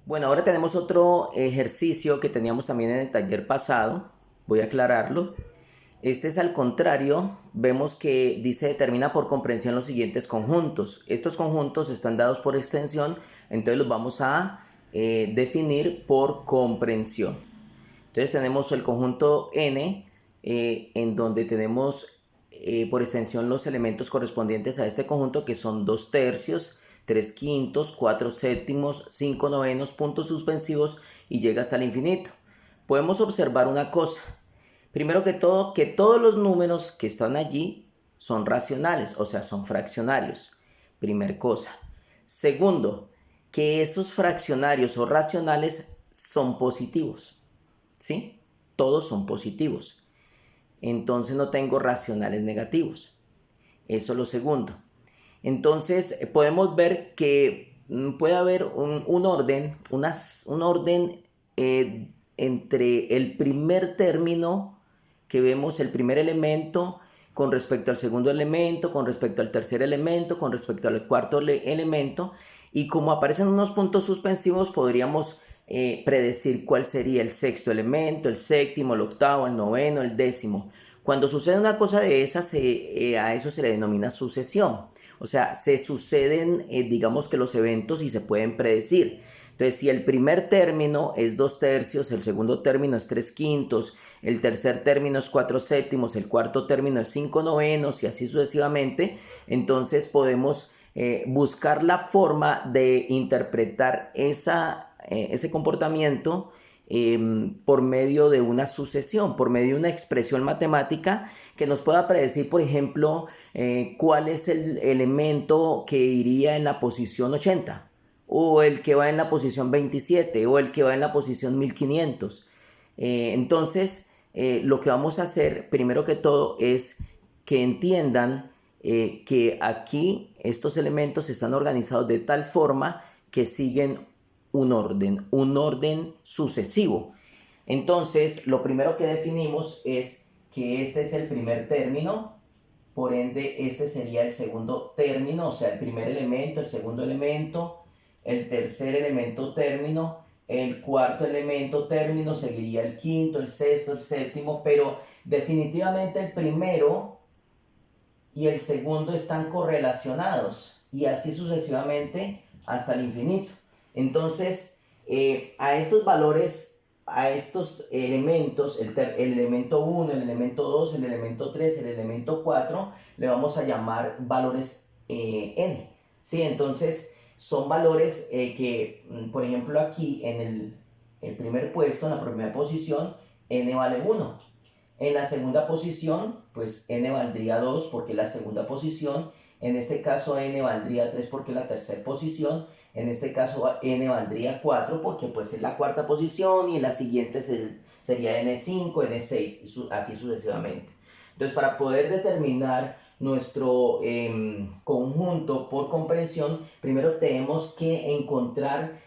Bueno, ahora tenemos otro ejercicio que teníamos también en el taller pasado. Voy a aclararlo. Este es al contrario. Vemos que dice determina por comprensión los siguientes conjuntos. Estos conjuntos están dados por extensión, entonces los vamos a definir por comprensión. Entonces tenemos el conjunto n, en donde tenemos por extensión los elementos correspondientes a este conjunto, que son 2 tercios, 3 quintos, 4 séptimos, 5 novenos, puntos suspensivos, y llega hasta el infinito. Podemos observar una cosa. Primero que todo, que todos los números que están allí son racionales, o sea, son fraccionarios. Primer cosa. Segundo, que esos fraccionarios o racionales son positivos. ¿Sí? Todos son positivos. Entonces no tengo racionales negativos. Eso es lo segundo. Entonces podemos ver que puede haber un orden, un orden entre el primer término que vemos, el primer elemento, con respecto al segundo elemento, con respecto al tercer elemento, con respecto al cuarto elemento, y como aparecen unos puntos suspensivos, podríamos predecir cuál sería el sexto elemento, el séptimo, el octavo, el noveno, el décimo. Cuando sucede una cosa de esas, a eso se le denomina sucesión. O sea, se suceden, digamos que los eventos y se pueden predecir. Entonces, si el primer término es 2 tercios, el segundo término es 3 quintos, el tercer término es 4 séptimos, el cuarto término es 5 novenos y así sucesivamente, entonces podemos buscar la forma de interpretar ese comportamiento por medio de una sucesión, por medio de una expresión matemática que nos pueda predecir, por ejemplo, cuál es el elemento que iría en la posición 80, o el que va en la posición 27, o el que va en la posición 1500. Entonces, lo que vamos a hacer, primero que todo, es que entiendan que aquí estos elementos están organizados de tal forma que siguen un orden sucesivo. Entonces, lo primero que definimos es que este es el primer término, por ende, este sería el segundo término, o sea, el primer elemento, el segundo elemento, el tercer elemento término, el cuarto elemento término, seguiría el quinto, el sexto, el séptimo, pero definitivamente el primero y el segundo están correlacionados y así sucesivamente hasta el infinito. Entonces, a estos valores, a estos elementos, el elemento 1, el elemento 2, el elemento 3, el elemento 4, le vamos a llamar valores n. ¿Sí? Entonces, son valores que, por ejemplo, aquí en el primer puesto, en la primera posición, n vale 1. En la segunda posición, pues n valdría 2 porque es la segunda posición. En este caso n valdría 3 porque es la tercera posición. En este caso n valdría 4 porque pues es la cuarta posición, y en la siguiente sería n5, n6 y así sucesivamente. Entonces, para poder determinar nuestro conjunto por comprensión, primero tenemos que encontrar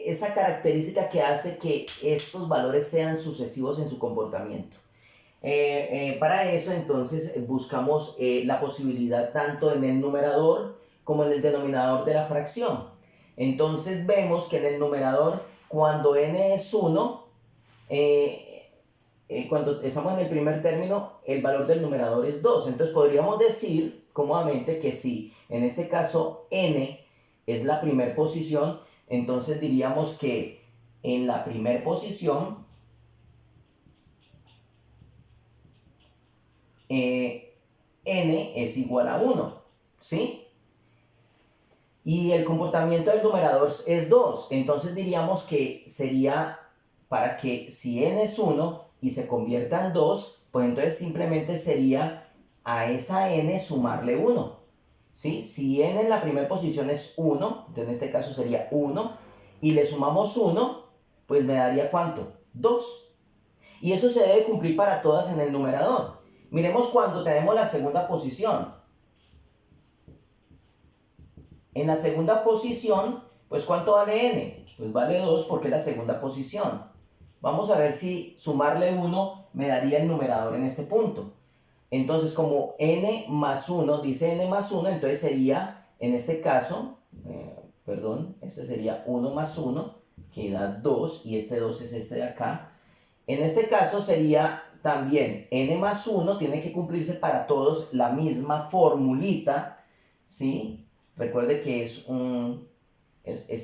esa característica que hace que estos valores sean sucesivos en su comportamiento. Para eso, entonces, buscamos la posibilidad tanto en el numerador como en el denominador de la fracción. Entonces vemos que en el numerador, cuando n es 1, cuando estamos en el primer término, el valor del numerador es 2. Entonces podríamos decir cómodamente que si en este caso n es la primera posición, entonces diríamos que en la primera posición n es igual a 1, ¿sí? Y el comportamiento del numerador es 2, entonces diríamos que sería para que si n es 1 y se convierta en 2, pues entonces simplemente sería a esa n sumarle 1, ¿sí? Si n en la primera posición es 1, entonces en este caso sería 1, y le sumamos 1, pues me daría ¿cuánto? 2. Y eso se debe cumplir para todas en el numerador. Miremos cuando tenemos la segunda posición. En la segunda posición, pues ¿cuánto vale n? Pues vale 2 porque es la segunda posición. Vamos a ver si sumarle 1 me daría el numerador en este punto. Entonces, como n más 1, dice n más 1, entonces sería, en este caso, perdón, este sería 1 más 1, que da 2, y este 2 es este de acá. En este caso sería también n más 1, tiene que cumplirse para todos la misma formulita, ¿sí? Recuerde que es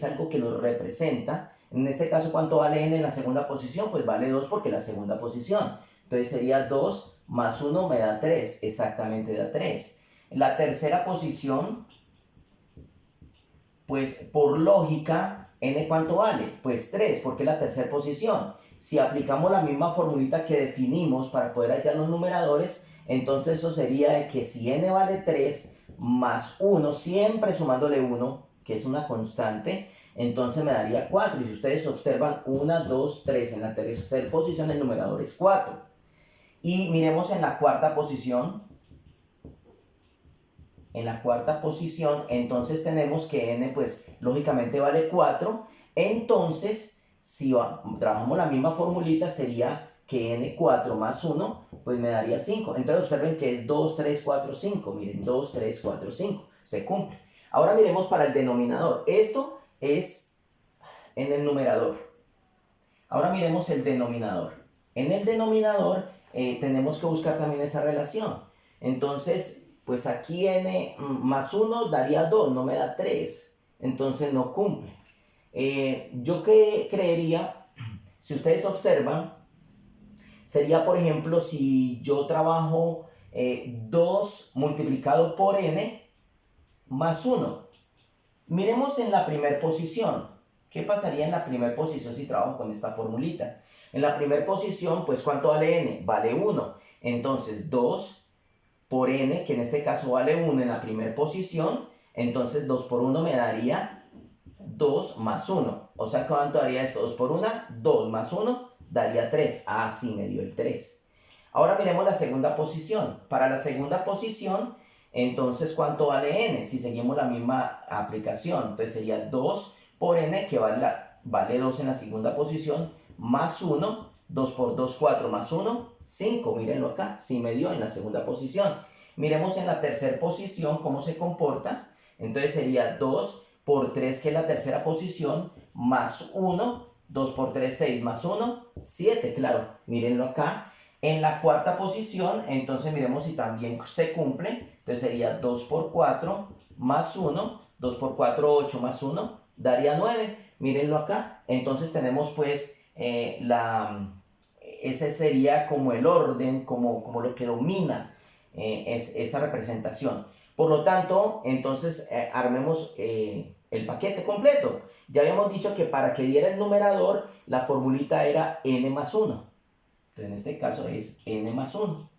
algo que lo representa. En este caso, ¿cuánto vale n en la segunda posición? Pues vale 2 porque la segunda posición. Entonces sería 2 más 1 me da 3, exactamente da 3. En la tercera posición, pues por lógica, n ¿cuánto vale? Pues 3, porque es la tercera posición. Si aplicamos la misma formulita que definimos para poder hallar los numeradores, entonces eso sería de que si n vale 3 más 1, siempre sumándole 1, que es una constante, entonces me daría 4. Y si ustedes observan, 1, 2, 3, en la tercera posición el numerador es 4. Y miremos en la cuarta posición. En la cuarta posición, entonces tenemos que n, pues lógicamente vale 4. Entonces, si trabajamos la misma formulita, sería que n4 más 1, pues me daría 5. Entonces observen que es 2, 3, 4, 5. Miren, 2, 3, 4, 5. Se cumple. Ahora miremos para el denominador. Esto es en el numerador. Ahora miremos el denominador. En el denominador tenemos que buscar también esa relación. Entonces, pues aquí n más 1 daría 2, no me da 3. Entonces no cumple. Yo creería, si ustedes observan, sería por ejemplo si yo trabajo 2 multiplicado por n más 1. Miremos en la primera posición. ¿Qué pasaría en la primera posición si trabajo con esta formulita? En la primera posición, pues ¿cuánto vale n? Vale 1. Entonces 2 por n, que en este caso vale 1 en la primera posición, entonces 2 por 1 me daría 2 más 1. O sea, ¿cuánto daría esto? 2 por 1, 2 más 1, daría 3. Ah, sí, me dio el 3. Ahora miremos la segunda posición. Para la segunda posición, entonces, ¿cuánto vale n? Si seguimos la misma aplicación, entonces sería 2 por n, que vale 2 en la segunda posición, más 1, 2 por 2, 4 más 1, 5. Mírenlo acá, sí me dio en la segunda posición. Miremos en la tercera posición cómo se comporta. Entonces sería 2 por 3, que es la tercera posición, más 1, 2 por 3, 6, más 1, 7. Claro, mírenlo acá. En la cuarta posición, entonces miremos si también se cumple. Entonces sería 2 por 4 más 1, 2 por 4, 8 más 1, daría 9. Mírenlo acá. Entonces tenemos pues ese sería como el orden, como lo que domina esa representación. Por lo tanto, entonces armemos el paquete completo. Ya habíamos dicho que para que diera el numerador, la formulita era n más 1. Entonces en este caso es n más 1.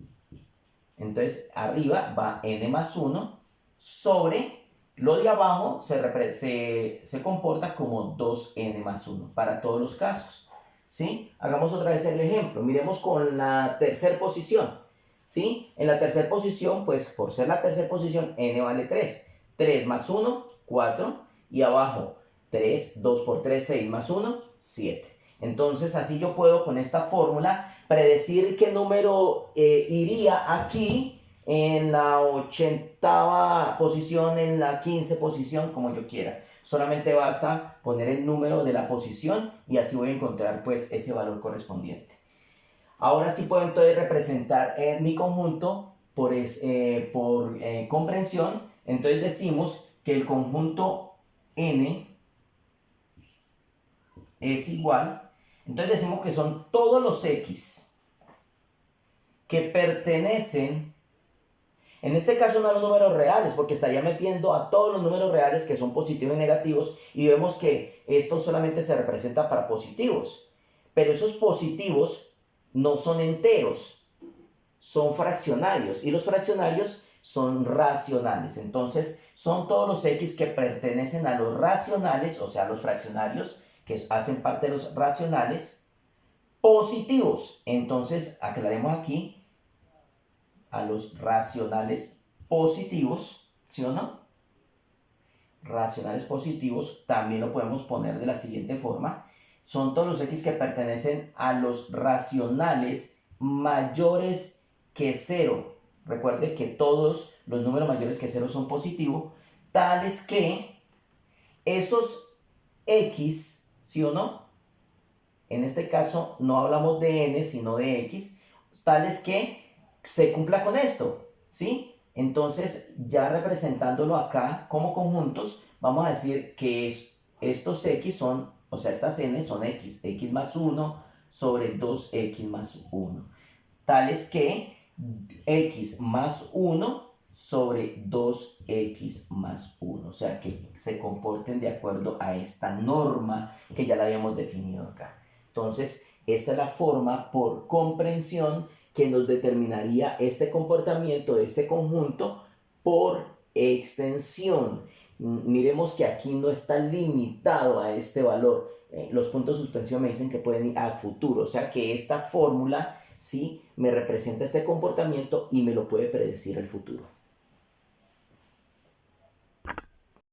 Entonces arriba va n más 1 sobre lo de abajo se comporta como 2n más 1 para todos los casos. ¿Sí? Hagamos otra vez el ejemplo. Miremos con la tercera posición. ¿Sí? En la tercera posición, pues por ser la tercera posición, n vale 3. 3 más 1, 4. Y abajo 3, 2 por 3, 6 más 1, 7. Entonces así yo puedo con esta fórmula predecir qué número iría aquí en la 80ª posición, en la 15 posición, como yo quiera. Solamente basta poner el número de la posición y así voy a encontrar pues ese valor correspondiente. Ahora sí puedo entonces representar mi conjunto por comprensión. Entonces decimos que el conjunto n es igual. Entonces decimos que son todos los x que pertenecen, en este caso no a los números reales, porque estaría metiendo a todos los números reales que son positivos y negativos, y vemos que esto solamente se representa para positivos. Pero esos positivos no son enteros, son fraccionarios, y los fraccionarios son racionales. Entonces son todos los x que pertenecen a los racionales, o sea, a los fraccionarios, que hacen parte de los racionales, positivos. Entonces, aclaremos aquí, a los racionales positivos, ¿sí o no? Racionales positivos, también lo podemos poner de la siguiente forma. Son todos los x que pertenecen a los racionales mayores que 0. Recuerde que todos los números mayores que 0 son positivos, tales que esos x, ¿sí o no? En este caso no hablamos de n, sino de x, tales que se cumpla con esto, ¿sí? Entonces, ya representándolo acá como conjuntos, vamos a decir que estos x son, o sea, estas n son x más 1 sobre 2x más 1, tales que x más 1 sobre 2x más 1, o sea, que se comporten de acuerdo a esta norma que ya la habíamos definido acá. Entonces, esta es la forma por comprensión que nos determinaría este comportamiento de este conjunto por extensión. Miremos que aquí no está limitado a este valor. Los puntos de suspensión me dicen que pueden ir a futuro, o sea que esta fórmula sí me representa este comportamiento y me lo puede predecir el futuro.